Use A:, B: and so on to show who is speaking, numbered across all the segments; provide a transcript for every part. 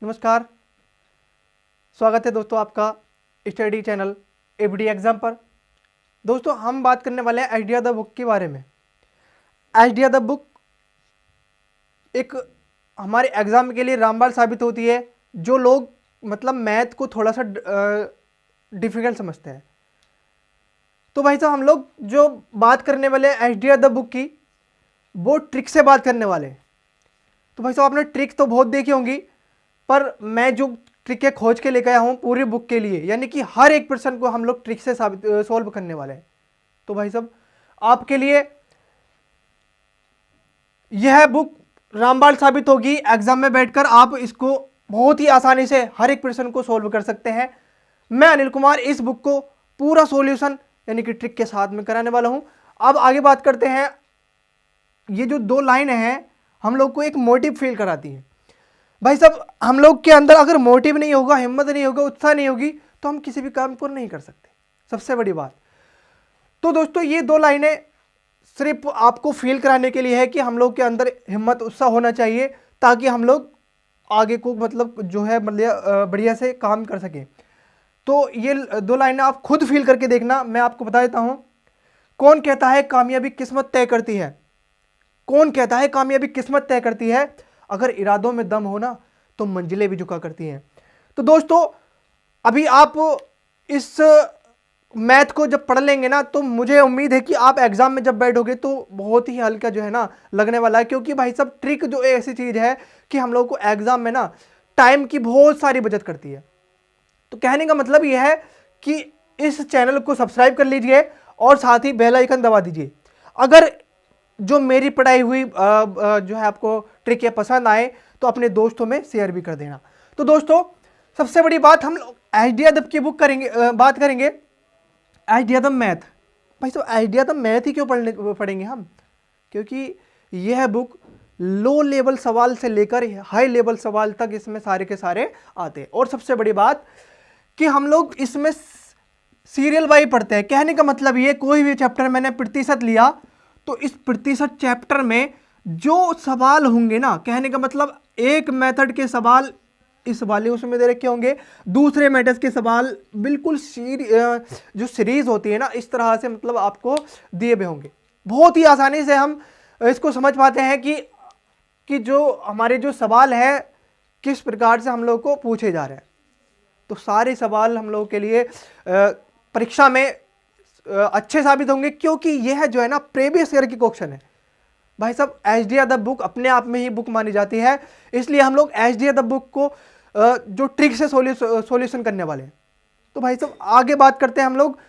A: नमस्कार, स्वागत है दोस्तों आपका स्टडी चैनल एबीडी एग्जाम पर। दोस्तों हम बात करने वाले हैं आइडिया द बुक के बारे में। आइडिया द बुक एक हमारे एग्जाम के लिए रामबाण साबित होती है। जो लोग मतलब मैथ को थोड़ा सा डिफिकल्ट समझते हैं, तो भाई साहब हम लोग जो बात करने वाले हैं आइडिया द बुक की, वो ट्रिक से बात करने वाले हैं। तो भाई साहब आपने ट्रिक तो बहुत देखी होंगी, पर मैं जो ट्रिकें खोज के लेकर आया हूँ पूरी बुक के लिए, यानी कि हर एक पर्सन को हम लोग ट्रिक से सॉल्व करने वाले हैं। तो भाई साहब आपके लिए यह बुक रामबाण साबित होगी। एग्जाम में बैठकर आप इसको बहुत ही आसानी से हर एक पर्सन को सॉल्व कर सकते हैं। मैं अनिल कुमार इस बुक को पूरा सॉल्यूशन यानी कि ट्रिक के साथ में कराने वाला हूं। अब आगे बात करते हैं। ये जो दो लाइनें हैं हम लोग को एक मोटिव फील कराती है। भाई साहब हम लोग के अंदर अगर मोटिव नहीं होगा, हिम्मत नहीं होगा, उत्साह नहीं होगी, तो हम किसी भी काम को नहीं कर सकते, सबसे बड़ी बात। तो दोस्तों ये दो लाइनें सिर्फ आपको फील कराने के लिए है कि हम लोग के अंदर हिम्मत, उत्साह होना चाहिए, ताकि हम लोग आगे को मतलब जो है बढ़िया से काम कर सकें। तो ये दो लाइनें आप खुद फील करके देखना। मैं आपको बता देता हूं। कौन कहता है कामयाबी किस्मत तय करती है? कौन कहता है कामयाबी किस्मत तय करती है? अगर इरादों में दम हो ना, तो मंजिलें भी झुका करती हैं। तो दोस्तों अभी आप इस मैथ को जब पढ़ लेंगे ना, तो मुझे उम्मीद है कि आप एग्जाम में जब बैठोगे तो बहुत ही हल्का जो है ना लगने वाला है। क्योंकि भाई साहब ट्रिक जो ऐसी चीज है कि हम लोग को एग्जाम में ना टाइम की बहुत सारी बचत करती है। तो कहने का मतलब यह है कि इस चैनल को सब्सक्राइब कर लीजिए और साथ ही बेल आइकन दबा दीजिए। अगर जो मेरी पढ़ाई हुई जो है आपको ट्रिक पसंद आए तो अपने दोस्तों में शेयर भी कर देना। तो दोस्तों सबसे बड़ी बात, हम लोग आइडिया द की बुक करेंगे, बात करेंगे आइडिया द मैथ। भाई तो आइडिया द मैथ ही क्यों पढ़ेंगे हम? क्योंकि यह बुक लो लेवल सवाल से लेकर हाई लेवल सवाल तक इसमें सारे के सारे आते हैं। और सबसे बड़ी बात कि हम लोग इसमें सीरियल वाइज पढ़ते हैं। कहने का मतलब ये, कोई भी चैप्टर मैंने प्रतिशत लिया तो इस प्रतिशत चैप्टर में जो सवाल होंगे ना, कहने का मतलब एक मेथड के सवाल इस वाले उसमें दे रखे होंगे, दूसरे मेथड के सवाल बिल्कुल जो सीरीज होती है ना, इस तरह से मतलब आपको दिए हुए होंगे। बहुत ही आसानी से हम इसको समझ पाते हैं कि जो हमारे जो सवाल है किस प्रकार से हम लोग को पूछे जा रहे हैं। तो सारे सवाल हम लोग के लिए परीक्षा में अच्छे साबित होंगे, क्योंकि यह जो है ना प्रीवियस ईयर की क्वेश्चन है। भाई साहब आइडिया द बुक अपने आप में ही बुक मानी जाती है, इसलिए हम लोग आइडिया द बुक को जो ट्रिक से सॉल्यूशन करने वाले हैं। तो भाई साहब आगे बात करते हैं हम लोग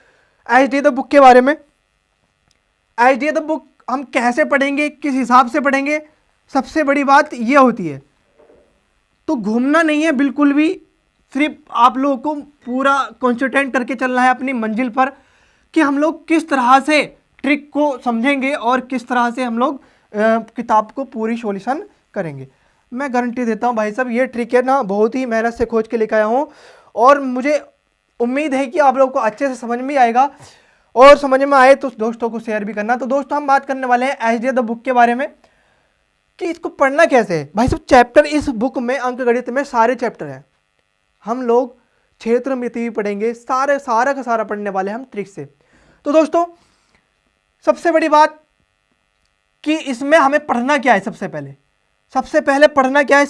A: आइडिया द बुक के बारे में। आइडिया द बुक हम कैसे पढ़ेंगे, किस हिसाब से पढ़ेंगे, सबसे बड़ी बात यह होती है। तो घूमना नहीं है बिल्कुल भी, सिर्फ आप लोगों को पूरा कॉन्सेंट्रेट करके चलना है अपनी मंजिल पर, कि हम लोग किस तरह से ट्रिक को समझेंगे और किस तरह से हम लोग किताब को पूरी सॉल्यूशन करेंगे। मैं गारंटी देता हूं भाई साहब ये ट्रिक है ना बहुत ही मेहनत से खोज के लेकर आया हूं, और मुझे उम्मीद है कि आप लोगों को अच्छे से समझ में आएगा, और समझ में आए तो दोस्तों को शेयर भी करना। तो दोस्तों हम बात करने वाले हैं आइडिया द बुक के बारे में कि इसको पढ़ना कैसे है। भाई साहब चैप्टर इस बुक में, अंक गणित में सारे चैप्टर हैं। हम लोग क्षेत्र मिति भी पढ़ेंगे, सारा का सारा पढ़ने वाले हम ट्रिक से। तो दोस्तों सबसे बड़ी बात कि इसमें हमें पढ़ना क्या है। सबसे पहले पढ़ना क्या है?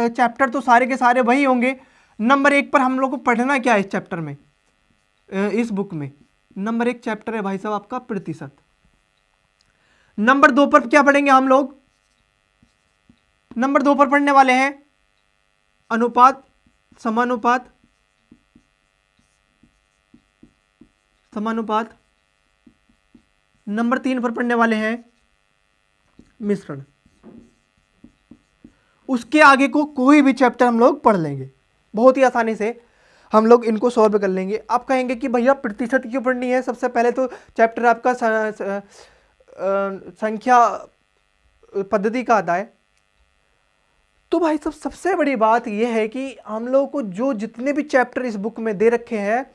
A: चैप्टर तो सारे के सारे वही होंगे। नंबर 1 पर हम लोग को पढ़ना क्या है इस चैप्टर में, इस बुक में? नंबर 1 चैप्टर है भाई साहब आपका प्रतिशत। नंबर 2 पर क्या पढ़ेंगे हम लोग? नंबर 2 पर पढ़ने वाले हैं अनुपात, समानुपात, समानुपात। नंबर 3 पर पढ़ने वाले हैं मिश्रण। उसके आगे को कोई भी चैप्टर हम लोग पढ़ लेंगे, बहुत ही आसानी से हम लोग इनको सॉल्व कर लेंगे। आप कहेंगे कि भैया प्रतिशत क्यों पढ़नी है? सबसे पहले तो चैप्टर आपका संख्या पद्धति का आता है। तो भाई सब सबसे बड़ी बात यह है कि हम लोग को जो जितने भी चैप्टर इस बुक में दे रखे हैं,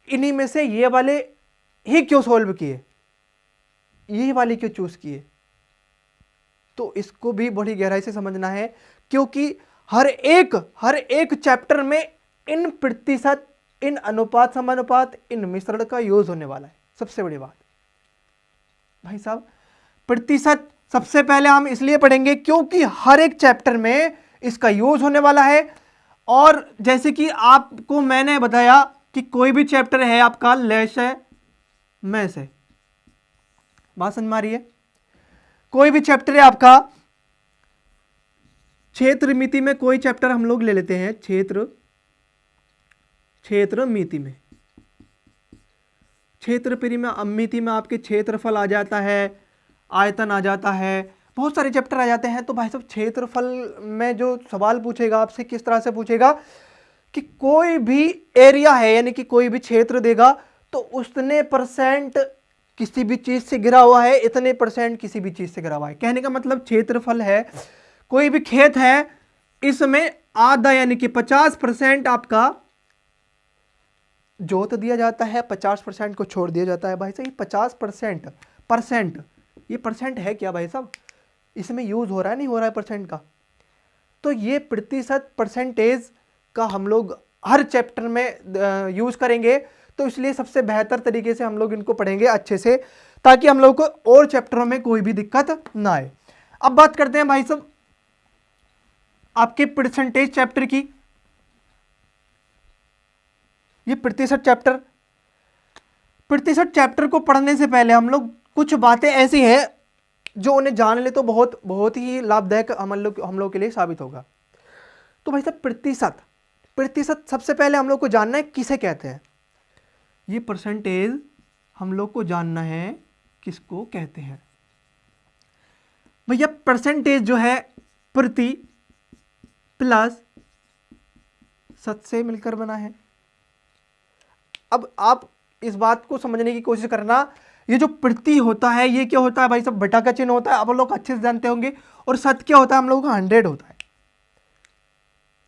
A: इन्हीं में से ये वाले ही क्यों सॉल्व किए, यही वाली क्यों चूज किए? तो इसको भी बड़ी गहराई से समझना है, क्योंकि हर एक चैप्टर में इन प्रतिशत, इन अनुपात समानुपात, इन मिश्रण का यूज होने वाला है। सबसे बड़ी बात भाई साहब, प्रतिशत सबसे पहले हम इसलिए पढ़ेंगे क्योंकि हर एक चैप्टर में इसका यूज होने वाला है। और जैसे कि आपको मैंने बताया कि कोई भी चैप्टर है आपका लेस है मैस है, बात समझ में आ रही है। कोई भी चैप्टर है आपका क्षेत्र मिति में, कोई चैप्टर हम लोग ले लेते हैं क्षेत्र मिति में, क्षेत्र मिति में आपके क्षेत्रफल आ जाता है, आयतन आ जाता है, बहुत सारे चैप्टर आ जाते हैं। तो भाई साहब क्षेत्रफल में जो सवाल पूछेगा आपसे किस तरह से पूछेगा कि कोई भी एरिया है यानी कि कोई भी क्षेत्र देगा तो उतने परसेंट किसी भी चीज से घिरा हुआ है, इतने परसेंट किसी भी चीज से घिरा हुआ है। कहने का मतलब क्षेत्रफल है, कोई भी खेत है, इसमें आधा यानी कि 50% आपका जोत दिया जाता है, 50% को छोड़ दिया जाता है। भाई साहब 50% ये परसेंट है क्या भाई साहब, इसमें यूज हो रहा है नहीं हो रहा है परसेंट का। तो ये प्रतिशत परसेंटेज का हम लोग हर चैप्टर में यूज करेंगे, तो इसलिए सबसे बेहतर तरीके से हम लोग इनको पढ़ेंगे अच्छे से, ताकि हम लोग को और चैप्टरों में कोई भी दिक्कत ना आए। अब बात करते हैं भाई साहब आपके परसेंटेज चैप्टर की। ये प्रतिशत चैप्टर को पढ़ने से पहले हम लोग कुछ बातें ऐसी हैं जो उन्हें जान ले तो बहुत ही लाभदायक हम लोग के लिए साबित होगा। तो भाई साहब प्रतिशत सबसे पहले हम लोग को जानना है किसे कहते हैं। ये परसेंटेज हम लोग को जानना है किसको कहते हैं। भैया परसेंटेज जो है प्रति प्लस शत से मिलकर बना है। अब आप इस बात को समझने की कोशिश करना, ये जो प्रति होता है ये क्या होता है भाई साहब, बटा का चिन्ह होता है, आप लोग अच्छे से जानते होंगे। और शत क्या होता है, हम लोगों का 100 होता है।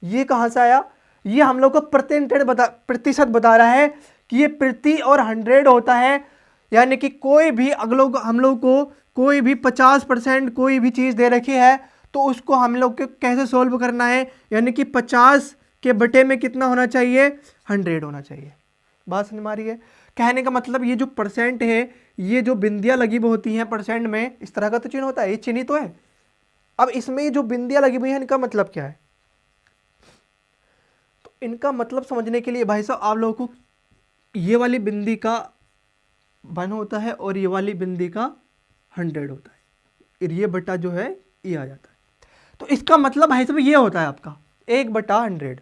A: ये कहां से आया, ये हम लोग को प्रतिशत बता रहा है कि ये प्रति और 100 होता है। यानी कि कोई भी हम लोग को कोई भी 50% कोई भी चीज दे रखी है तो उसको हम लोग को कैसे सोल्व करना है, यानी कि 50 के बटे में कितना होना चाहिए, 100 होना चाहिए। बात समझ में आ रही है। कहने का मतलब ये जो परसेंट है, ये जो बिंदियां लगी हुई होती हैं परसेंट में, इस तरह का तो चिन्ह होता है, ये चिन्ह ही तो है। अब इसमें जो बिंदियां लगी हुई हैं इनका मतलब क्या है, तो इनका मतलब समझने के लिए भाई साहब आप लोगों को ये वाली बिंदी का 1 होता है और ये वाली बिंदी का 100 होता है, और ये बटा जो है ये आ जाता है। तो इसका मतलब भाई साहब ये होता है आपका 1/100।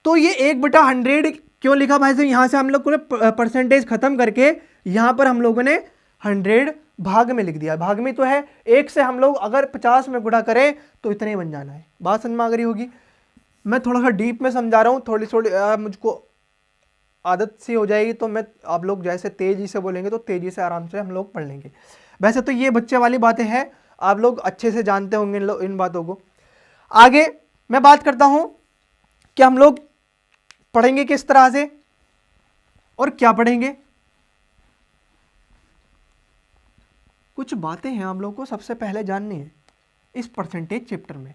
A: तो ये 1/100 क्यों लिखा भाई साहब, यहां से हम लोग को परसेंटेज खत्म करके यहां पर हम लोगों ने 100 भाग में लिख दिया। भाग में तो है, 1 से हम लोग अगर 50 में गुणा करें तो इतना ही बन जाना है। बात समझ में आ गई होगी। मैं थोड़ा सा डीप में समझा रहा हूँ, थोड़ी मुझको आदत सी हो जाएगी तो मैं आप लोग जैसे तेजी से बोलेंगे तो तेजी से आराम से हम लोग पढ़ लेंगे। वैसे तो ये बच्चे वाली बातें हैं, आप लोग अच्छे से जानते होंगे इन बातों को। आगे मैं बात करता हूं कि हम लोग पढ़ेंगे किस तरह से और क्या पढ़ेंगे। कुछ बातें हैं आप लोगों को सबसे पहले जाननी है इस परसेंटेज चैप्टर में,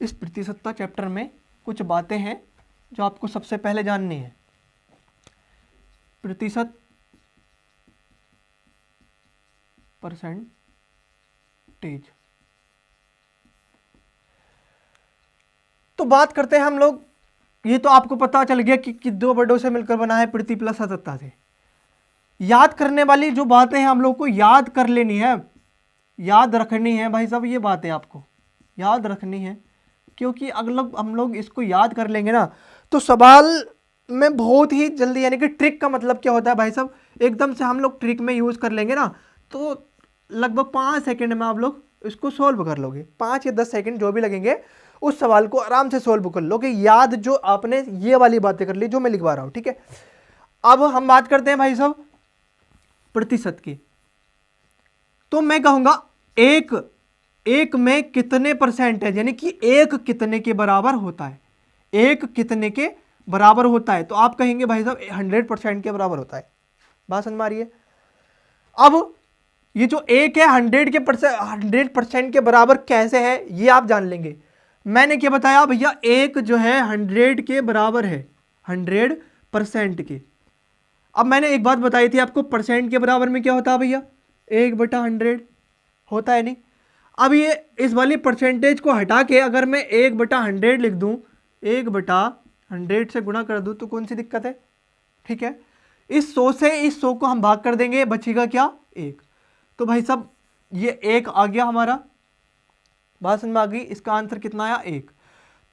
A: इस प्रतिशतता चैप्टर में कुछ बातें हैं जो आपको सबसे पहले जाननी है। प्रतिशत परसेंटेज, तो बात करते हैं हम लोग। ये तो आपको पता चल गया कि 2 बड़ों से मिलकर बना है प्रति प्लस सतता से। याद करने वाली जो बातें हैं हम लोग को याद कर लेनी है, याद रखनी है भाई साहब। ये बातें आपको याद रखनी है, क्योंकि अगर हम लोग इसको याद कर लेंगे ना तो सवाल में बहुत ही जल्दी, यानी कि ट्रिक का मतलब क्या होता है भाई साहब, एकदम से हम लोग ट्रिक में यूज कर लेंगे ना तो लगभग 5 सेकंड में आप लोग इसको सोल्व कर लोगे। 5 या 10 सेकंड जो भी लगेंगे उस सवाल को आराम से सोल्व कर लोगे, याद जो आपने ये वाली बातें कर ली जो मैं लिखवा रहा हूं। ठीक है, अब हम बात करते हैं भाई साहब प्रतिशत की। तो मैं कहूंगा एक में कितने परसेंटेज, यानी कि 1 कितने के बराबर होता है, 1 कितने के बराबर होता है, तो आप कहेंगे भाई साहब 100% के बराबर होता है। बात समझ में आ रही है। अब ये जो एक है 100% के बराबर कैसे है ये आप जान लेंगे। मैंने क्या बताया भैया, एक जो है 100 के बराबर है, 100% के। अब मैंने एक बात बताई थी आपको, परसेंट के बराबर में क्या होता है भैया, 1/100 होता है नहीं। अब ये इस वाली परसेंटेज को हटा के अगर मैं 1/100 लिख दूं, 1/100 से गुणा कर दूं तो कौन सी दिक्कत है, ठीक है। इस 100 से इस 100 को हम भाग कर देंगे, बचेगा क्या, 1। तो भाई साहब ये 1 आ गया हमारा, बात समझ में आ गई। इसका आंसर कितना आया, 1।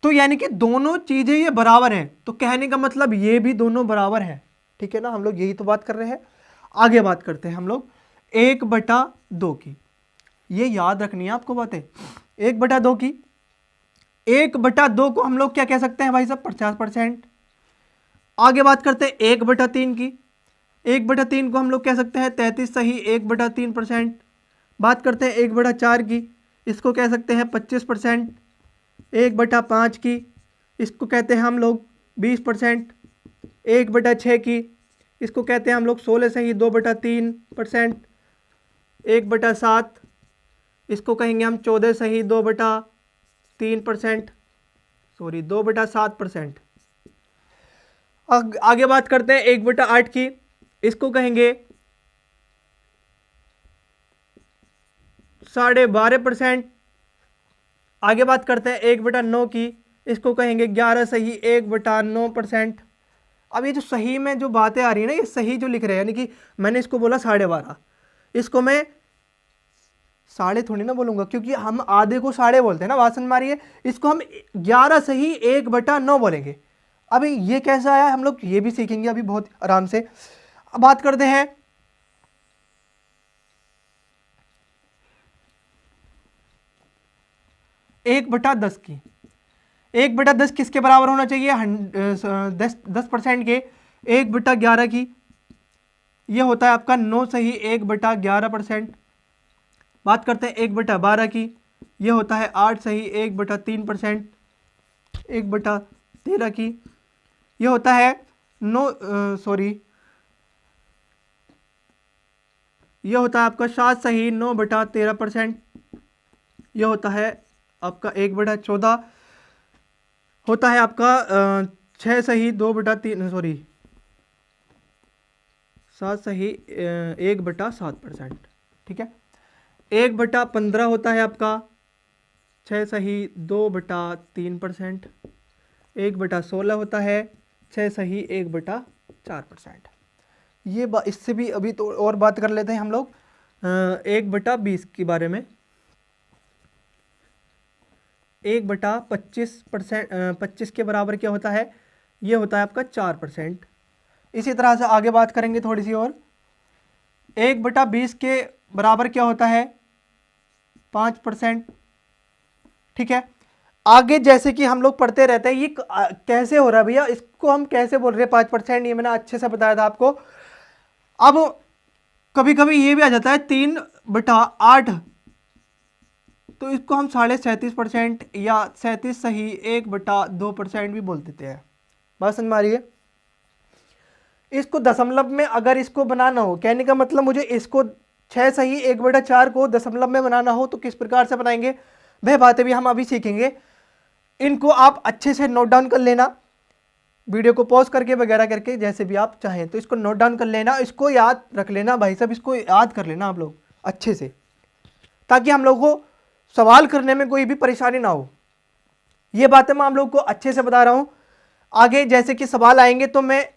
A: तो यानी कि दोनों चीजें ये बराबर हैं, तो कहने का मतलब ये भी दोनों बराबर हैं, ठीक है ना। हम लोग यही तो बात कर रहे हैं। आगे बात करते हैं हम लोग 1/2 की। ये याद रखनी है आपको बातें, 1/2 की। 1/2 को हम लोग क्या कह सकते हैं भाई साहब, 50%। आगे बात करते हैं 1/3 की। 1/3 को हम लोग कह सकते हैं 33 सही 1/3%। बात करते हैं 1/4 की, इसको कह सकते हैं 25%। 1/5 की, इसको कहते हैं हम लोग 20%। 1/6 की, इसको कहते हैं हम लोग 16 सही 2/3%। 1/7, इसको कहेंगे हम 14 सही 2/3%, सॉरी 2/7%। आगे बात करते हैं 1/8 की, इसको कहेंगे 12.5%। आगे बात करते हैं 1/9 की, इसको कहेंगे 11 सही 1/9%। अब ये जो सही में जो बातें आ रही है ना, ये सही जो लिख रहे हैं, यानी कि मैंने इसको बोला 12.5, इसको मैं साढ़े थोड़ी ना बोलूंगा, क्योंकि हम आधे को साढ़े बोलते हैं ना, बात समझ में आ रही है। इसको हम 11 सही 1/9 बोलेंगे। अभी ये कैसा आया हम लोग ये भी सीखेंगे अभी बहुत आराम से। अब बात करते हैं 1/10 की। 1/10 किसके बराबर होना चाहिए, 10% के। 1/11 की, ये होता है आपका 9 सही 1/11%। बात करते हैं 1/12 की, ये होता है 8 सही 1/3%। 1/13 की, ये होता है 9 सॉरी ये होता है आपका 7 सही 9/13%। ये होता है आपका 1/14, होता है आपका 6 सही 2/3 सॉरी 7 सही 1/7%, ठीक है। 1/15 होता है आपका 6 सही 2/3%। 1/16 होता है 6 सही 1/4%। ये इससे भी अभी तो और बात कर लेते हैं हम लोग 1/20 के बारे में। 1/25%, 25 के बराबर क्या होता है, ये होता है आपका 4%। इसी तरह से आगे बात करेंगे थोड़ी सी और। 1/20 के बराबर क्या होता है, 5%, ठीक है। आगे जैसे कि हम लोग पढ़ते रहते हैं, ये कैसे हो रहा है भैया, इसको हम कैसे बोल रहे हैं 5%, ये मैंने अच्छे से बताया था आपको। अब कभी कभी ये भी आ जाता है 3/8, तो इसको हम 37.5% या 37 सही 1/2% भी बोल देते हैं। बात समझ में आ रही है। इसको दशमलव में अगर इसको बनाना हो, कहने का मतलब मुझे इसको 6 सही 1/4 को दशमलव में बनाना हो तो किस प्रकार से बनाएंगे, वह बातें भी हम अभी सीखेंगे। इनको आप अच्छे से नोट डाउन कर लेना, वीडियो को पॉज करके वगैरह करके, जैसे भी आप चाहें तो इसको नोट डाउन कर लेना, इसको याद रख लेना भाई साहब, इसको याद कर लेना आप लोग अच्छे से, ताकि हम लोग को सवाल करने में कोई भी परेशानी ना हो। ये बातें मैं आप लोग को अच्छे से बता रहा हूं। आगे जैसे कि सवाल आएंगे तो मैं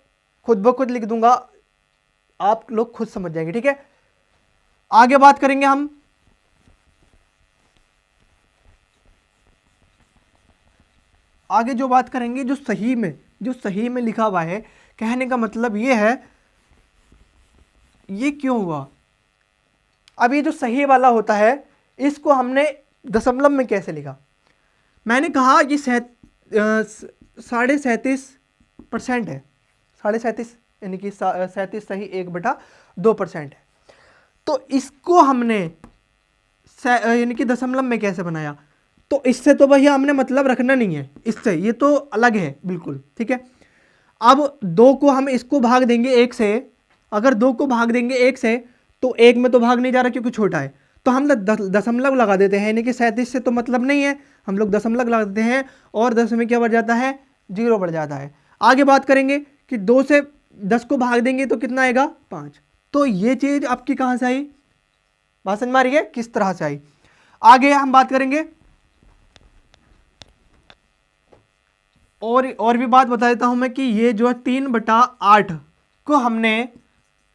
A: खुद ब खुद लिख दूंगा, आप लोग खुद समझ जाएंगे, ठीक है। आगे बात करेंगे हम आगे जो बात करेंगे जो सही में लिखा हुआ है, कहने का मतलब ये है ये क्यों हुआ। अब ये जो सही वाला होता है इसको हमने दशमलव में कैसे लिखा, मैंने कहा ये 37.5% है, 37.5 यानी कि 37 सही 1/2% है। तो इसको हमने यानी कि दशमलव में कैसे बनाया, तो इससे तो भैया हमने मतलब रखना नहीं है, इससे ये तो अलग है बिल्कुल, ठीक है। अब 2 को हम इसको भाग देंगे 1 से, अगर 2 को भाग देंगे 1 से तो एक में तो भाग नहीं जा रहा क्योंकि छोटा है, तो हम दशमलव लगा देते हैं, यानी कि 37 से तो मतलब नहीं है, हम लोग दशमलव लगा देते हैं और 10 में क्या बढ़ जाता है, 0 बढ़ जाता है। आगे बात करेंगे कि 2 से 10 को भाग देंगे तो कितना आएगा, 5। तो ये चीज आपकी कहां से आई, बात समझ में आ रही है किस तरह से आई। आगे हम बात करेंगे और भी बात बता देता हूं मैं कि ये जो है 3/8 को हमने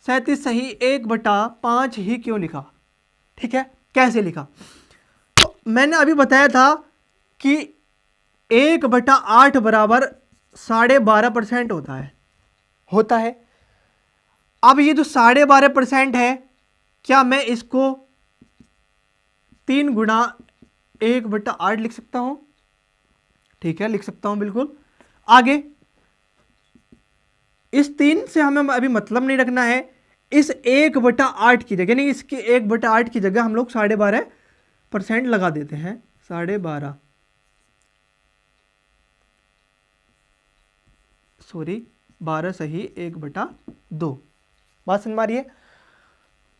A: 37 सही 1/5 ही क्यों लिखा, ठीक है, कैसे लिखा। तो मैंने अभी बताया था कि 1/8 बराबर 12.5% होता है। अब ये जो 12.5% है, क्या मैं इसको 3 गुणा 1/8 लिख सकता हूं, ठीक है, लिख सकता हूं बिल्कुल। आगे इस 3 से हमें अभी मतलब नहीं रखना है, इस 1/8 की जगह, नहीं इसके 1/8 की जगह हम लोग 12.5% लगा देते हैं, 12.5 सॉरी 12 सही 1/2, बात समझ में आ रही है।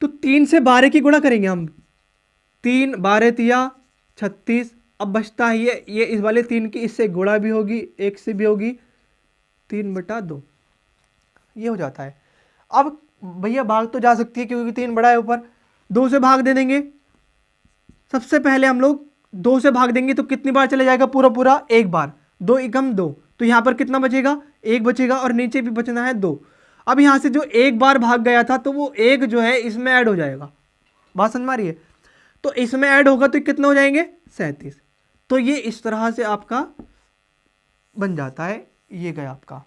A: तो 3 से 12 की गुणा करेंगे हम, 3 12 तिया 36, अब बचता है ये इस वाले 3 की इससे गुणा भी होगी, एक से भी होगी, 3/2 ये हो जाता है। अब भैया भाग तो जा सकती है क्योंकि 3 बड़ा है ऊपर, 2 से भाग दे देंगे। सबसे पहले हम लोग 2 से भाग देंगे तो कितनी बार चले जाएगा, पूरा पूरा एक बार, 2 एकम 2, तो यहां पर कितना बचेगा, 1 बचेगा और नीचे भी बचना है 2। अब यहां से जो एक बार भाग गया था तो वो एक जो है इसमें ऐड हो जाएगा, बात समझ में आ रही है। तो इसमें ऐड होगा तो कितने हो जाएंगे, 37। तो ये इस तरह से आपका बन जाता है, ये गया आपका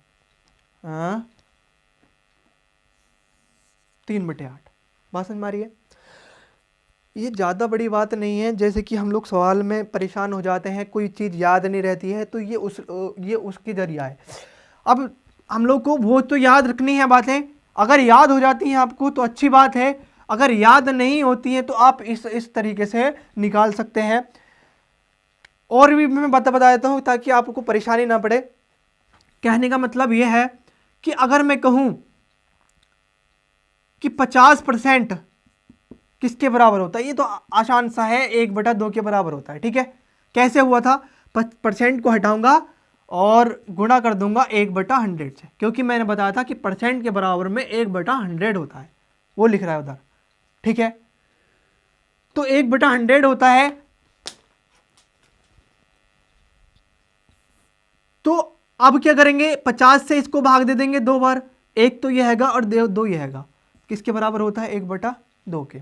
A: 3/8, बात समझ में आ रही है। ये ज़्यादा बड़ी बात नहीं है, जैसे कि हम लोग सवाल में परेशान हो जाते हैं, कोई चीज़ याद नहीं रहती है तो ये उसकी जरिया है। अब हम लोग को वो तो याद रखनी है बातें, अगर याद हो जाती हैं आपको तो अच्छी बात है, अगर याद नहीं होती हैं तो आप इस तरीके से निकाल सकते हैं। और भी मैं बता देता हूँ ताकि आपको परेशानी ना पड़े। कहने का मतलब यह है कि अगर मैं कहूँ कि 50% किसके बराबर होता है, ये तो आसान सा है, 1/2 के बराबर होता है, ठीक है। कैसे हुआ था, परसेंट को हटाऊंगा और गुणा कर दूंगा 1/100 से, क्योंकि मैंने बताया था कि परसेंट के बराबर में 1/100 होता है, वो लिख रहा है उधर, ठीक है। तो 1/100 होता है, तो अब क्या करेंगे, 50 से इसको भाग दे देंगे 2 बार, एक तो यह हैगा और 2 यह हैगा, किसके बराबर होता है, 1/2 के।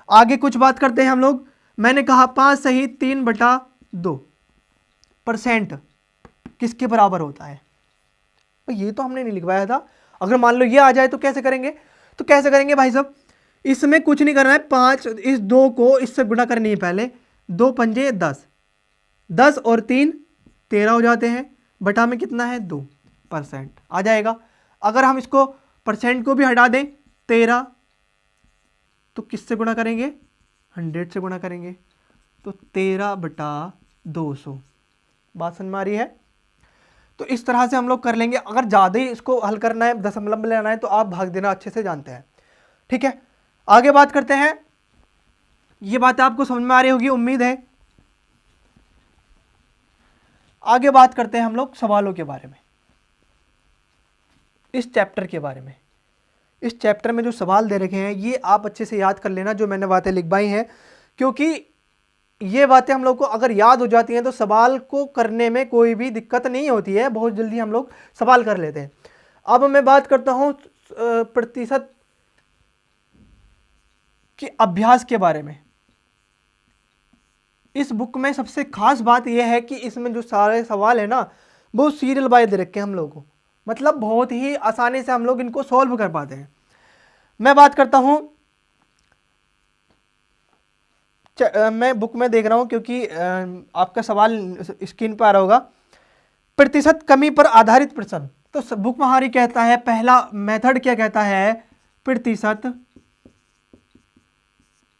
A: आगे कुछ बात करते हैं हम लोग। मैंने कहा 5 सही 3/2% किसके बराबर होता है, तो ये तो हमने नहीं लिखवाया था। अगर मान लो ये आ जाए तो कैसे करेंगे, तो कैसे करेंगे भाई साहब, इसमें कुछ नहीं करना है, 5 इस 2 को इससे गुणा करनी है पहले, 2 पंजे 10, 10 और 3 13 हो जाते हैं, बटा में कितना है 2% आ जाएगा। अगर हम इसको परसेंट को भी हटा दें 13, तो किससे गुणा करेंगे, 100 से गुणा करेंगे, तो 13/200, बात समझ में आ रही है। तो इस तरह से हम लोग कर लेंगे। अगर ज़्यादा ही इसको हल करना है, दशमलव में लेना है, तो आप भाग देना अच्छे से जानते हैं, ठीक है। आगे बात करते हैं, ये बात आपको समझ में आ रही होगी उम्मीद है। आगे बात करते हैं हम लोग सवालों के बारे में, इस चैप्टर के बारे में। इस चैप्टर में जो सवाल दे रखे हैं ये आप अच्छे से याद कर लेना, जो मैंने बातें लिखवाई हैं, क्योंकि ये बातें हम लोग को अगर याद हो जाती हैं तो सवाल को करने में कोई भी दिक्कत नहीं होती है, बहुत जल्दी हम लोग सवाल कर लेते हैं। अब मैं बात करता हूं प्रतिशत के अभ्यास के बारे में। इस बुक में सबसे खास बात यह है कि इसमें जो सारे सवाल है ना, बहुत सीरियल वाइज दे रखे हैं हम लोगों को, मतलब बहुत ही आसानी से हम लोग इनको सॉल्व कर पाते हैं। मैं बात करता हूं, मैं बुक में देख रहा हूं क्योंकि आपका सवाल स्क्रीन पर आ रहा होगा। प्रतिशत कमी पर आधारित प्रश्न, तो बुक महारी कहता है पहला मेथड क्या कहता है, प्रतिशत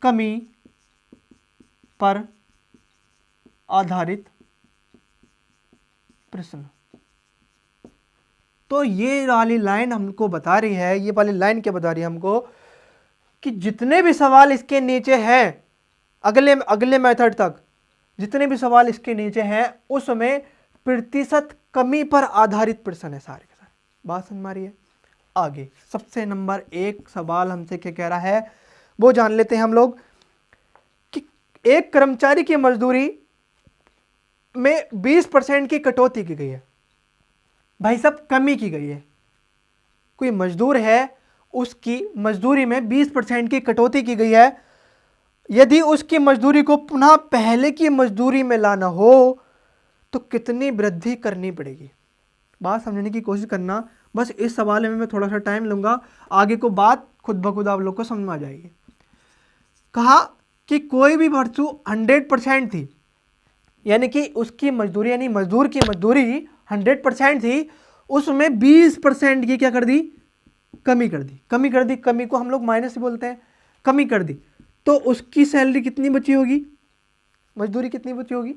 A: कमी पर आधारित प्रश्न। तो ये वाली लाइन हमको बता रही है, ये वाली लाइन क्या बता रही है हमको, कि जितने भी सवाल इसके नीचे हैं अगले अगले मेथड तक, जितने भी सवाल इसके नीचे हैं उसमें प्रतिशत कमी पर आधारित प्रश्न है सारे के सारे। बात समझ में आ रही है? आगे सबसे नंबर 1 सवाल हमसे क्या कह रहा है वो जान लेते हैं हम लोग कि एक कर्मचारी की मजदूरी में 20% की कटौती की गई है। भाई साहब कमी की गई है, कोई मजदूर है उसकी मजदूरी में 20% की कटौती की गई है। यदि उसकी मजदूरी को पुनः पहले की मजदूरी में लाना हो तो कितनी वृद्धि करनी पड़ेगी? बात समझने की कोशिश करना। बस इस सवाल में मैं थोड़ा सा टाइम लूंगा, आगे को बात खुद ब खुद आप लोग को समझ में आ जाएगी। कहा कि कोई भी वस्तु 100% थी, यानी कि उसकी मजदूरी यानी मजदूर की मजदूरी 100% थी, उसमें 20% की क्या कर दी? कमी कर दी। कमी कर दी, कमी को हम लोग माइनस बोलते हैं, कमी कर दी। तो उसकी सैलरी कितनी बची होगी? मजदूरी कितनी बची होगी?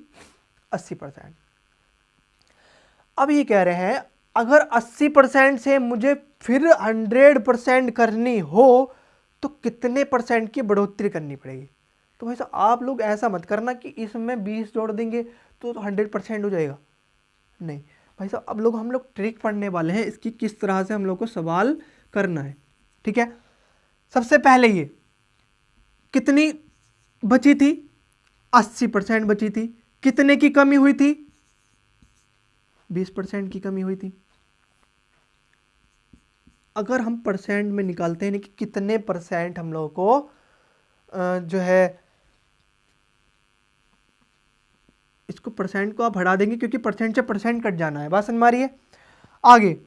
A: 80%। अब ये कह रहे हैं अगर 80% से मुझे फिर 100% करनी हो तो कितने परसेंट की बढ़ोतरी करनी पड़ेगी? तो भाई साहब आप लोग ऐसा मत करना कि इसमें 20 जोड़ देंगे तो 100% हो जाएगा, नहीं भाई साहब। अब हम लोग ट्रिक पढ़ने वाले हैं इसकी, किस तरह से हम लोग को सवाल करना है, ठीक है। सबसे पहले ये कितनी बची थी? 80% बची थी। कितने की कमी हुई थी? 20% की कमी हुई थी। अगर हम परसेंट में निकालते हैं कि कितने परसेंट हम लोगों को जो है, इसको परसेंट को आप हटा देंगे क्योंकि परसेंट से परसेंट कट जाना है। बात समझ में आ रही है? आगे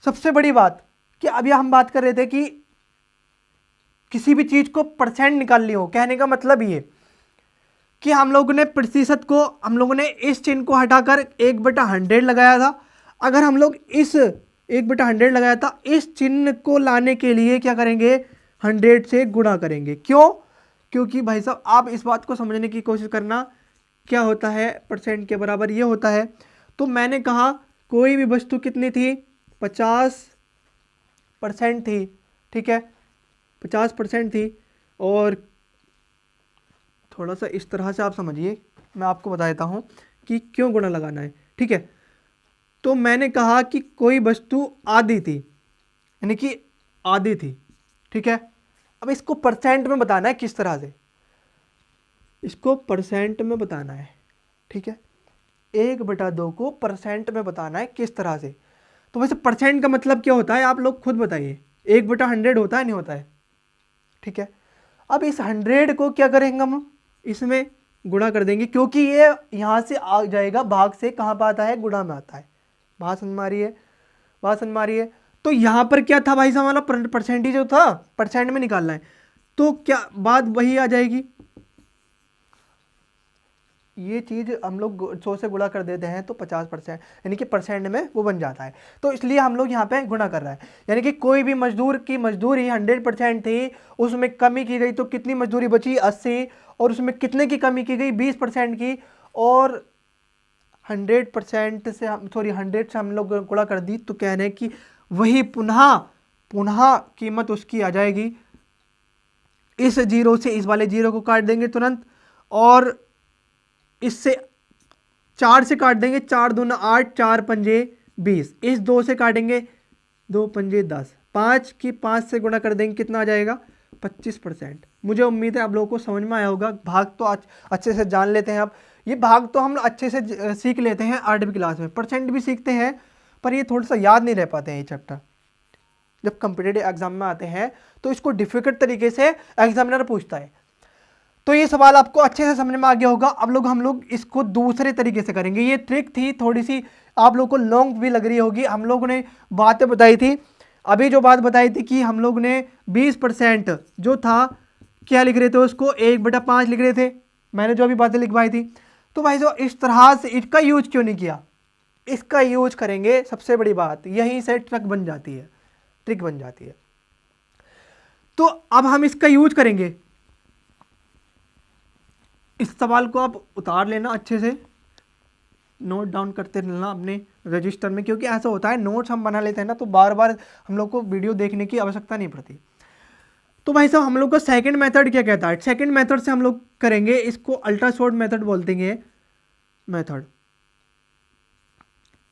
A: सबसे बड़ी बात कि अभी हम बात कर रहे थे कि किसी भी चीज को परसेंट निकालनी हो, कहने का मतलब ये कि हम लोगों ने प्रतिशत को, हम लोगों ने इस चिन्ह को हटाकर 1/100 लगाया था। अगर हम लोग इस 1/100 लगाया था, इस चिन्ह को लाने के लिए क्या करेंगे? 100 से गुणा करेंगे। क्यों? क्योंकि भाई साहब आप इस बात को समझने की कोशिश करना, क्या होता है परसेंट के बराबर ये होता है। तो मैंने कहा कोई भी वस्तु कितनी थी? 50% थी, ठीक है, 50% थी। और थोड़ा सा इस तरह से आप समझिए, मैं आपको बता देता हूँ कि क्यों गुणा लगाना है, ठीक है। तो मैंने कहा कि कोई वस्तु आधी थी, यानी कि आधी थी, ठीक है। अब इसको परसेंट में बताना है, किस तरह से इसको परसेंट में बताना है, ठीक है। 1/2 को परसेंट में बताना है, किस तरह से? तो वैसे परसेंट का मतलब क्या होता है आप लोग खुद बताइए। 1/100 होता है, नहीं होता है, ठीक है। अब इस 100 को क्या करेंगे हम? इसमें गुणा कर देंगे, क्योंकि ये यहाँ से आ जाएगा भाग से, कहाँ पर आता है? गुणा में आता है। बात समझ में आ रही है? बात समझ में आ रही है? तो यहाँ पर क्या था भाई साहब? हमारा परसेंटेज जो था परसेंट में निकालना है, तो क्या बात वही आ जाएगी? ये चीज़ हम लोग 100 से गुणा कर देते हैं तो 50%, यानी कि परसेंट में वो बन जाता है। तो इसलिए हम लोग यहाँ पे गुणा कर रहे हैं, यानी कि कोई भी मजदूर की मजदूरी 100% थी, उसमें कमी की गई तो कितनी मजदूरी बची? 80। और उसमें कितने की कमी की गई? 20% की। और 100% से 100 से हम लोग गुणा कर दी, तो कह रहे हैं कि वही पुनः कीमत उसकी आ जाएगी। इस जीरो से इस वाले जीरो को काट देंगे तुरंत, और इससे 4 से काट देंगे, 4 दूना 8, 4 पंजे 20। इस 2 से काटेंगे, 2 पंजे 10, 5 की 5 से गुणा कर देंगे, कितना आ जाएगा? 25%। मुझे उम्मीद है आप लोगों को समझ में आया होगा। भाग तो अच्छे से जान लेते हैं। अब ये भाग तो हम अच्छे से सीख लेते हैं 8वीं क्लास में, परसेंट भी सीखते हैं, पर ये थोड़ा सा याद नहीं रह पाते हैं ये चैप्टर। जब कॉम्पिटिटिव एग्जाम में आते हैं तो इसको डिफिकल्ट तरीके से एग्जामिनर पूछता है। तो ये सवाल आपको अच्छे से समझ में आ गया होगा। अब हम लोग इसको दूसरे तरीके से करेंगे। ये ट्रिक थी, थोड़ी सी आप लोग को लॉन्ग भी लग रही होगी। हम लोगों ने बातें बताई थी, अभी जो बात बताई थी कि हम लोग ने 20% जो था क्या लिख रहे थे? उसको 1/5 लिख रहे थे, मैंने जो अभी बातें लिखवाई थी। तो भाई जो इस तरह से इसका यूज क्यों नहीं किया? इसका यूज करेंगे, सबसे बड़ी बात यहीं से ट्रिक बन जाती है, ट्रिक बन जाती है। तो अब हम इसका यूज करेंगे। इस सवाल को आप उतार लेना, अच्छे से नोट डाउन करते रहना अपने रजिस्टर में, क्योंकि ऐसा होता है नोट्स हम बना लेते हैं ना, तो बार बार हम लोग को वीडियो देखने की आवश्यकता नहीं पड़ती। तो भाई साहब हम लोग का सेकंड मेथड क्या कहता है, सेकंड मेथड से हम लोग करेंगे, इसको अल्ट्रा शॉर्ट मेथड बोलते हैं, मेथड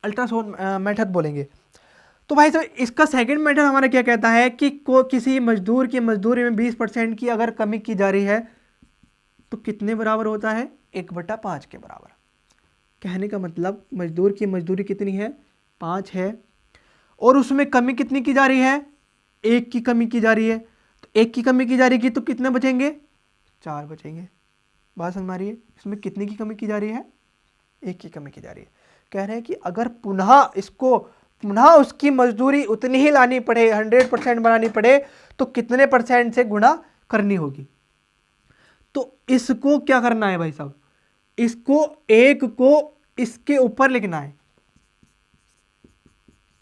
A: अल्ट्रा शॉर्ट मेथड बोलेंगे। तो भाई साहब इसका सेकंड मेथड हमारा क्या कहता है कि किसी मजदूर की मजदूरी में 20% की अगर कमी की जा रही है तो कितने बराबर होता है, 1/5 के बराबर। कहने का मतलब मजदूर की मजदूरी कितनी है, 5 है, और उसमें कमी कितनी की जा रही है, 1 की कमी की जा रही है। तो 1 की कमी की जा रही है तो कितने बचेंगे, 4 बचेंगे। बात समझ आ रही है, इसमें कितनी की कमी की जा रही है, 1 की कमी की जा रही है। कह रहे हैं कि अगर पुनः उसकी मजदूरी उतनी ही लानी पड़े, 100% बनानी पड़े, तो कितने % से गुणा करनी होगी। तो इसको क्या करना है भाई साहब, इसको 1 को इसके ऊपर लिखना है,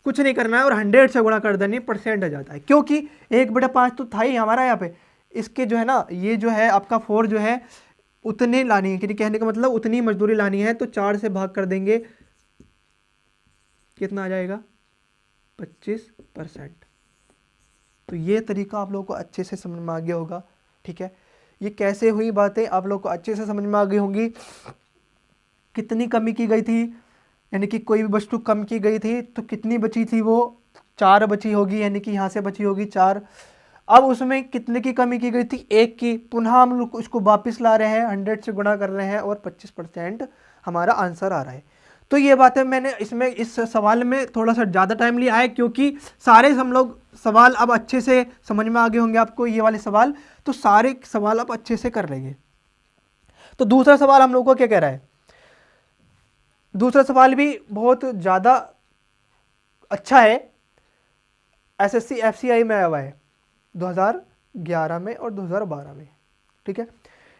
A: कुछ नहीं करना है, और 100 से गुणा कर देनी, % आ जाता है, क्योंकि 1/5 तो था ही हमारा यहाँ पे। इसके जो है ना, ये जो है आपका 4 जो है उतने लानी है, क्योंकि कहने का मतलब उतनी मजदूरी लानी है, तो 4 से भाग कर देंगे, कितना आ जाएगा, 25%। तो ये तरीका आप लोगों को अच्छे से समझ में आ गया होगा, ठीक है। ये कैसे हुई बातें आप लोगों को अच्छे से समझ में आ गई होंगी। कितनी कमी की गई थी, यानी कि कोई भी वस्तु कम की गई थी तो कितनी बची थी, वो 4 बची होगी, यानी कि यहाँ से बची होगी 4। अब उसमें कितने की कमी की गई थी, 1 की। पुनः हम लोग उसको वापस ला रहे हैं, 100 से गुणा कर रहे हैं, और 25% हमारा आंसर आ रहा है। तो ये बातें मैंने इस सवाल में थोड़ा सा ज़्यादा टाइम लिया है, क्योंकि सारे हम लोग सवाल अब अच्छे से समझ में आ गए होंगे आपको, ये वाले सवाल, तो सारे सवाल आप अच्छे से कर लेंगे। तो दूसरा सवाल हम लोग को क्या कह रहा है, दूसरा सवाल भी बहुत ज़्यादा अच्छा है, एसएससी एफसीआई में आया हुआ है 2011 में और 2012 में, ठीक है।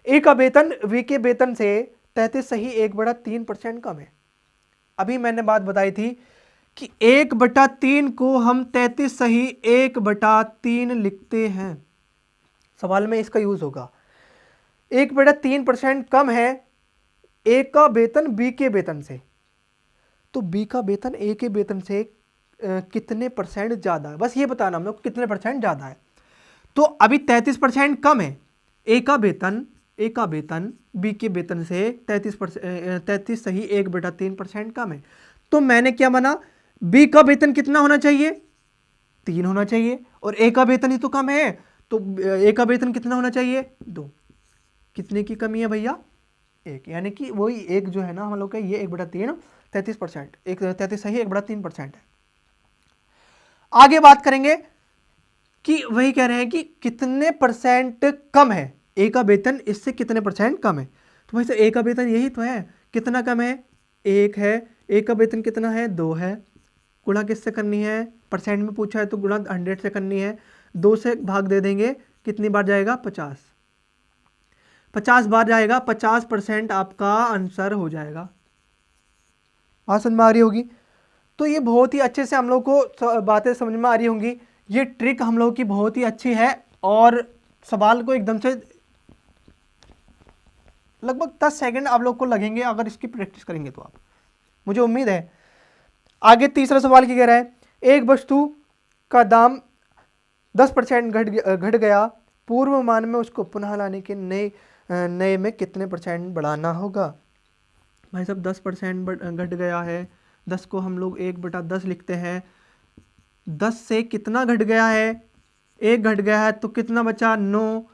A: ए का वेतन वी के वेतन से 33.3% कम है। अभी मैंने बात बताई थी कि 1/3 को हम 33.1/3 लिखते हैं, सवाल में इसका यूज होगा। 1/3% कम है ए का वेतन बी के वेतन से, तो बी का वेतन ए के वेतन से कितने % ज़्यादा है, बस ये बताना हम लोग कितने % ज़्यादा है। तो अभी 33% कम है, ए का वेतन बी के वेतन से 33.1/3% कम है। तो मैंने क्या माना, बी का वेतन कितना होना चाहिए, 3 होना चाहिए, और ए का वेतन ही तो कम है, तो ए का वेतन कितना होना चाहिए, 2। कितने की कमी है भैया, 1, यानी कि वही 1 जो है ना हम लोग का, ये 1/3 33%, 1/3 है। आगे बात करेंगे कि वही कह रहे हैं कि कितने % कम है ए का वेतन, इससे कितने % कम है। तो भाई ए का वेतन यही तो है, कितना कम है, 1 है, ए का वेतन कितना है, 2 है। गुणा किससे करनी है, % में पूछा है तो गुणा 100 से करनी है, 2 से भाग दे देंगे, कितनी बार जाएगा, 50 बार जाएगा, 50% आपका आंसर हो जाएगा। बात समझ में आ रही होगी। तो ये बहुत ही अच्छे से हम लोग को बातें समझ में आ रही होंगी। ये ट्रिक हम लोग की बहुत ही अच्छी है, और सवाल को एकदम से लगभग 10 सेकंड आप लोग को लगेंगे अगर इसकी प्रैक्टिस करेंगे तो आप, मुझे उम्मीद है। आगे तीसरा सवाल क्या कह रहा है, एक वस्तु का दाम 10% घट गया, पूर्व मान में उसको पुनः लाने के नए में कितने % बढ़ाना होगा। भाई साहब 10% घट गया है, 10 को हम लोग 1/10 लिखते हैं, 10 से कितना घट गया है, 1 घट गया है, तो कितना बचा, 9।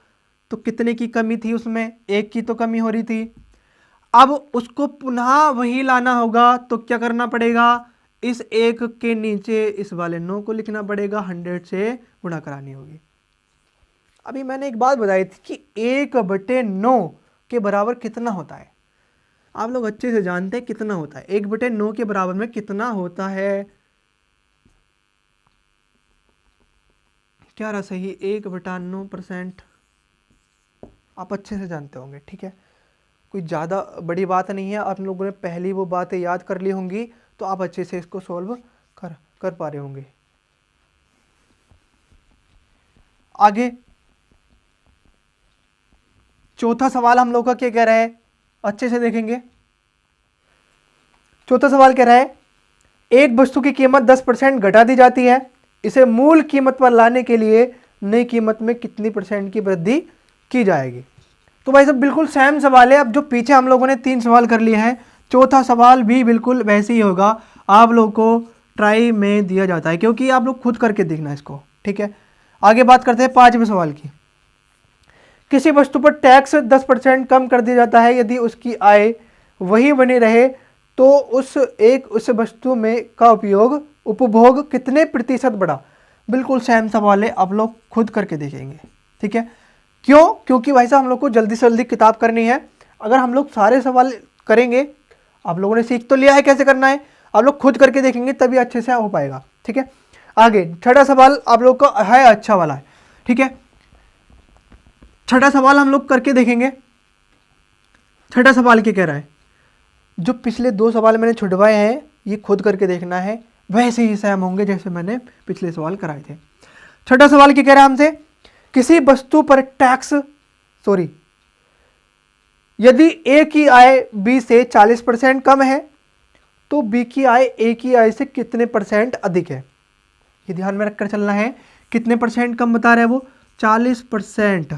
A: तो कितने की कमी थी उसमें, 1 की तो कमी हो रही थी। अब उसको पुनः वही लाना होगा, तो क्या करना पड़ेगा, इस 1 के नीचे इस वाले 9 को लिखना पड़ेगा, 100 से गुणा करानी होगी। अभी मैंने एक बात बताई थी कि 1/9 के बराबर कितना होता है, आप लोग अच्छे से जानते हैं कितना होता है, 1/9 के बराबर में कितना होता है, क्या रहा सही, 1/9%। आप अच्छे से जानते होंगे, ठीक है, कोई ज़्यादा बड़ी बात नहीं है, आप लोगों ने पहली वो बातें याद कर ली होंगी, तो आप अच्छे से इसको सॉल्व कर पा रहे होंगे। आगे चौथा सवाल हम लोग का क्या कह रहा है, अच्छे से देखेंगे। चौथा सवाल कह रहा है, एक वस्तु की कीमत 10% घटा दी जाती है, इसे मूल कीमत पर लाने के लिए नई कीमत में कितनी % की वृद्धि की जाएगी। तो भाई साहब बिल्कुल सेम सवाल है। अब जो पीछे हम लोगों ने 3 सवाल कर लिए हैं, चौथा सवाल भी बिल्कुल वैसे ही होगा। आप लोग को ट्राई में दिया जाता है, क्योंकि आप लोग खुद करके देखना इसको, ठीक है। आगे बात करते हैं 5वें सवाल की। किसी वस्तु पर टैक्स 10% कम कर दिया जाता है यदि उसकी आय वही बनी रहे तो उस वस्तु में का उपभोग कितने % बढ़ा। बिल्कुल सेम सवाल है, आप लोग खुद करके देखेंगे, ठीक है। क्यों? क्योंकि भाई साहब हम लोग को जल्दी से जल्दी किताब करनी है। अगर हम लोग सारे सवाल करेंगे, आप लोगों ने सीख तो लिया है कैसे करना है, आप लोग खुद करके देखेंगे तभी अच्छे से हो पाएगा, ठीक है। आगे छठा सवाल आप लोग का है अच्छा वाला है, ठीक है। छठा सवाल हम लोग करके देखेंगे। छठा सवाल क्या कह रहा है, जो पिछले 2 सवाल मैंने छुड़वाए हैं ये खुद करके देखना है, वैसे ही सेम होंगे जैसे मैंने पिछले सवाल कराए थे। छठा सवाल क्या कह रहा है हमसे, किसी वस्तु पर टैक्स यदि ए की आय बी से 40% कम है तो बी की आय ए की आय से कितने % अधिक है। ये ध्यान में रखकर चलना है। कितने % कम बता रहा है वो, 40%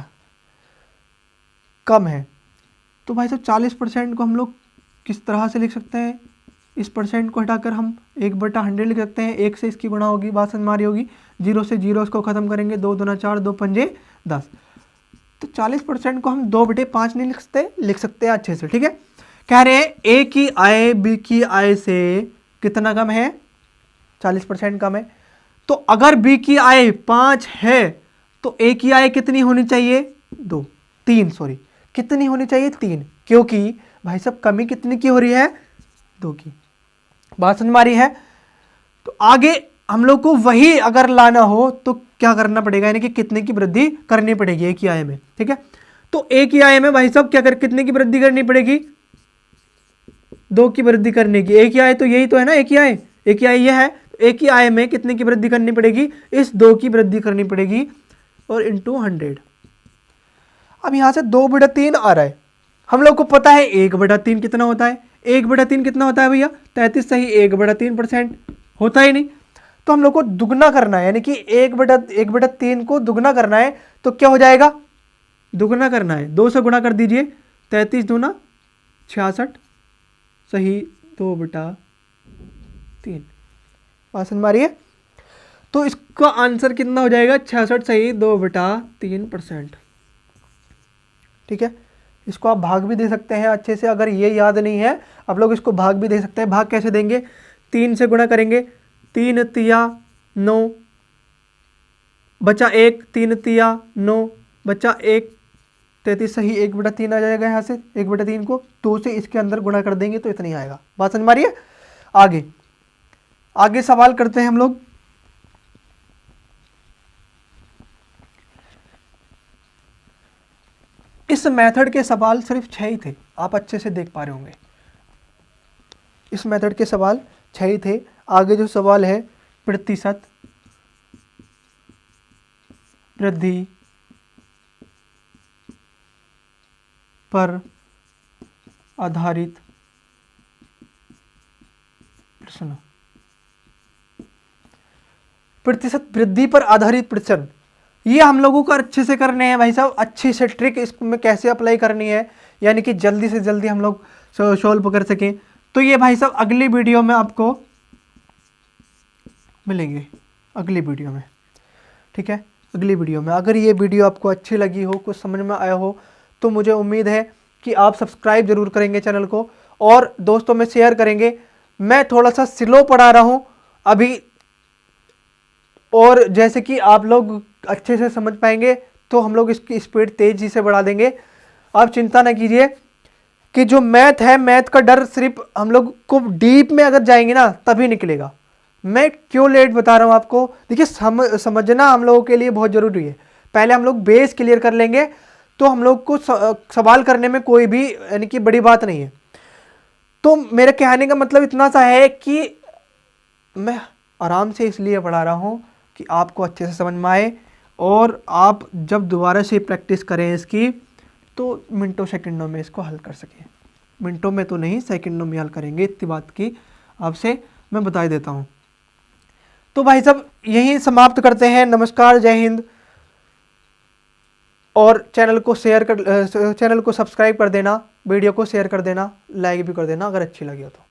A: कम है। तो भाई साहब 40% को हम लोग किस तरह से लिख सकते हैं, इस % को हटाकर हम 1/100 लिख सकते हैं। 1 से इसकी गुणा होगी, बात समझ में आ रही होगी। 0 से 0 इसको खत्म करेंगे, 2 दूना 4, 2 पंजे 10। तो 40% को हम 2/5 नहीं लिख सकते हैं अच्छे से, ठीक है। कह रहे हैं ए की आय बी की आय से कितना कम है, 40% कम है। तो अगर बी की आय 5 है तो ए की आय कितनी होनी चाहिए, 3 कितनी होनी चाहिए, 3, क्योंकि भाई साहब कमी कितनी की हो रही है, 2 की। बात समझ में आ रही है। तो आगे हम लोग को वही अगर लाना हो तो क्या करना पड़ेगा, यानी कि कितने की वृद्धि करनी पड़ेगी ए की आय में, ठीक है। तो ए की आय में भाई साहब क्या कितने की वृद्धि करनी पड़ेगी, 2 की वृद्धि करने की। ए की आय तो यही तो है ना, ए की आय ये है। ए की आय में कितने की वृद्धि करनी पड़ेगी, इस 2 की वृद्धि करनी पड़ेगी और इंटू 100। अब यहां से 2/3 आ रहा है, हम लोग को पता है 1/3 कितना होता है। 1/3 कितना होता है भैया, 33 सही 1/3% होता ही नहीं। तो हम लोग को दुगना करना है, यानी कि 1/3 को दुगना करना है। तो क्या हो जाएगा, दुगना करना है, 2 से गुणा कर दीजिए, 33 दूना 66 सही 2/3। बात समझ में आ रही है। तो इसका आंसर कितना हो जाएगा, 66 सही 2/3%, ठीक है। इसको आप भाग भी दे सकते हैं अच्छे से, अगर ये याद नहीं है आप लोग इसको भाग भी दे सकते हैं। भाग कैसे देंगे, 3 से गुणा करेंगे, 3 तिया 9 बचा 1, 3 तिया 9 बचा 1, 33 सही 1/3 आ जाएगा। यहाँ से 1/3 को 2 से इसके अंदर गुणा कर देंगे तो इतना ही आएगा। बात समझ में आ रही है। आगे सवाल करते हैं हम लोग। इस मेथड के सवाल सिर्फ 6 ही थे, आप अच्छे से देख पा रहे होंगे। इस मेथड के सवाल 6 ही थे। आगे जो सवाल है प्रतिशत वृद्धि पर आधारित प्रश्न, प्रतिशत वृद्धि पर आधारित प्रश्न, ये हम लोगों को अच्छे से करने हैं भाई साहब। अच्छी से ट्रिक इसमें कैसे अप्लाई करनी है, यानी कि जल्दी से जल्दी हम लोग सॉल्व कर सकें। तो ये भाई साहब अगली वीडियो में आपको मिलेंगे, अगली वीडियो में, ठीक है। अगली वीडियो में अगर ये वीडियो आपको अच्छी लगी हो, कुछ समझ में आया हो, तो मुझे उम्मीद है कि आप सब्सक्राइब जरूर करेंगे चैनल को और दोस्तों में शेयर करेंगे। मैं थोड़ा सा स्लो पढ़ा रहा हूँ अभी, और जैसे कि आप लोग अच्छे से समझ पाएंगे तो हम लोग इसकी स्पीड तेजी से बढ़ा देंगे। आप चिंता ना कीजिए कि जो मैथ है, मैथ का डर सिर्फ हम लोग को डीप में अगर जाएंगे ना तभी निकलेगा। मैं क्यों लेट बता रहा हूँ आपको, देखिए समझना हम लोगों के लिए बहुत ज़रूरी है। पहले हम लोग बेस क्लियर कर लेंगे तो हम लोग को सवाल करने में कोई भी यानी कि बड़ी बात नहीं है। तो मेरे कहने का मतलब इतना सा है कि मैं आराम से इसलिए पढ़ा रहा हूँ कि आपको अच्छे से समझ में आए, और आप जब दोबारा से प्रैक्टिस करें इसकी तो मिनटों सेकंडों में इसको हल कर सकें। मिनटों में तो नहीं, सेकंडों में हल करेंगे, इतनी बात की आपसे मैं बता देता हूँ। तो भाई साहब यहीं समाप्त करते हैं। नमस्कार, जय हिंद, और चैनल को सब्सक्राइब कर देना, वीडियो को शेयर कर देना, लाइक भी कर देना अगर अच्छी लगी हो तो।